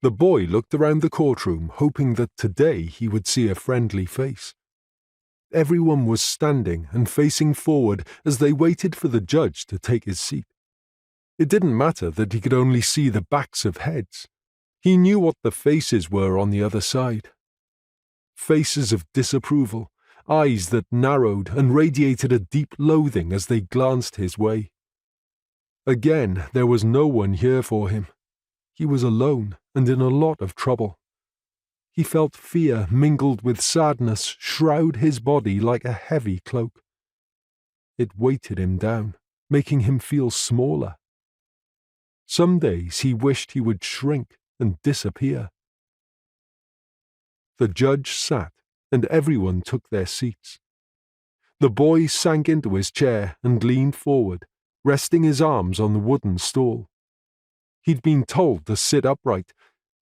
The boy looked around the courtroom, hoping that today he would see a friendly face. Everyone was standing and facing forward as they waited for the judge to take his seat. It didn't matter that he could only see the backs of heads. He knew what the faces were on the other side. Faces of disapproval, eyes that narrowed and radiated a deep loathing as they glanced his way. Again, there was no one here for him. He was alone and in a lot of trouble. He felt fear mingled with sadness shroud his body like a heavy cloak. It weighted him down, making him feel smaller. Some days he wished he would shrink and disappear. The judge sat, and everyone took their seats. The boy sank into his chair and leaned forward, resting his arms on the wooden stool. He'd been told to sit upright,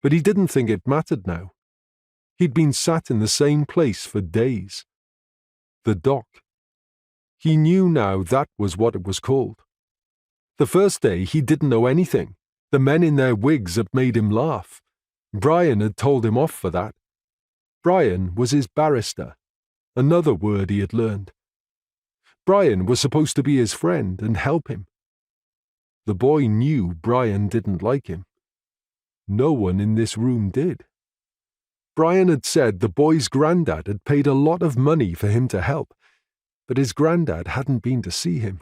but he didn't think it mattered now. He'd been sat in the same place for days. The dock. He knew now that was what it was called. The first day he didn't know anything. The men in their wigs had made him laugh. Brian had told him off for that. Brian was his barrister, another word he had learned. Brian was supposed to be his friend and help him. The boy knew Brian didn't like him. No one in this room did. Brian had said the boy's granddad had paid a lot of money for him to help, but his granddad hadn't been to see him,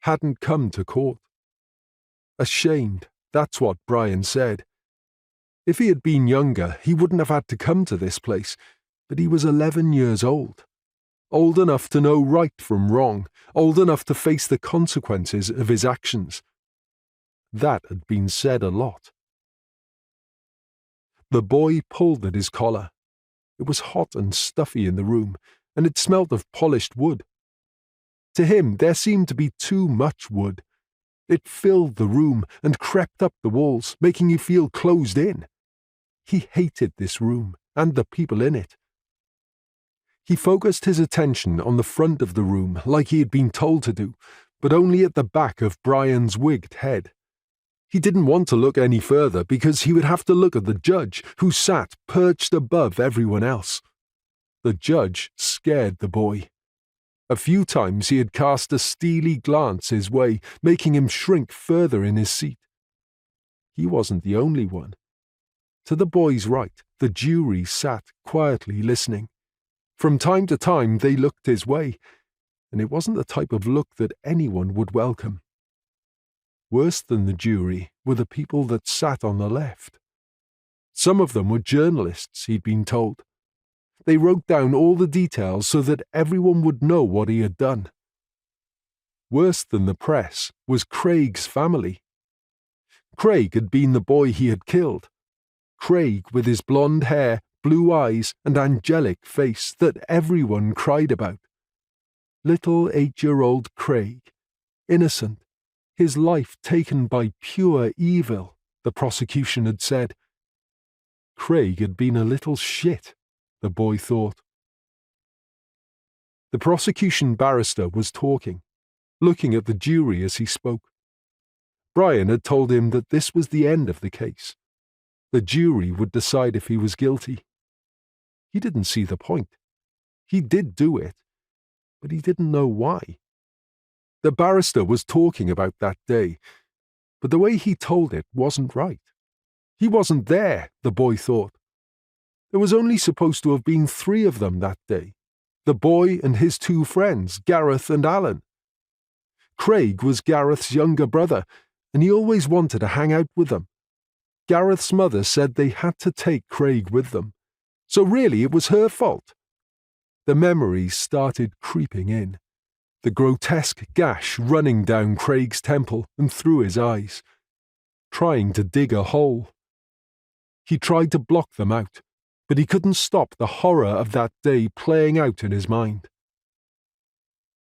hadn't come to court. Ashamed, that's what Brian said. If he had been younger, he wouldn't have had to come to this place, but he was 11 years old. Old enough to know right from wrong, old enough to face the consequences of his actions. That had been said a lot. The boy pulled at his collar. It was hot and stuffy in the room, and it smelt of polished wood. To him, there seemed to be too much wood. It filled the room and crept up the walls, making you feel closed in. He hated this room and the people in it. He focused his attention on the front of the room like he had been told to do, but only at the back of Brian's wigged head. He didn't want to look any further because he would have to look at the judge, who sat perched above everyone else. The judge scared the boy. A few times he had cast a steely glance his way, making him shrink further in his seat. He wasn't the only one. To the boy's right, the jury sat quietly listening. From time to time they looked his way, and it wasn't the type of look that anyone would welcome. Worse than the jury were the people that sat on the left. Some of them were journalists, he'd been told. They wrote down all the details so that everyone would know what he had done. Worse than the press was Craig's family. Craig had been the boy he had killed. Craig with his blonde hair, blue eyes, and angelic face that everyone cried about. Little 8-year-old Craig, innocent, his life taken by pure evil, the prosecution had said. Craig had been a little shit, the boy thought. The prosecution barrister was talking, looking at the jury as he spoke. Brian had told him that this was the end of the case. The jury would decide if he was guilty. He didn't see the point. He did do it, but he didn't know why. The barrister was talking about that day, but the way he told it wasn't right. He wasn't there, the boy thought. There was only supposed to have been 3 of them that day, the boy and his 2 friends, Gareth and Alan. Craig was Gareth's younger brother, and he always wanted to hang out with them. Gareth's mother said they had to take Craig with them, so really it was her fault. The memories started creeping in. The grotesque gash running down Craig's temple and through his eyes, trying to dig a hole. He tried to block them out, but he couldn't stop the horror of that day playing out in his mind.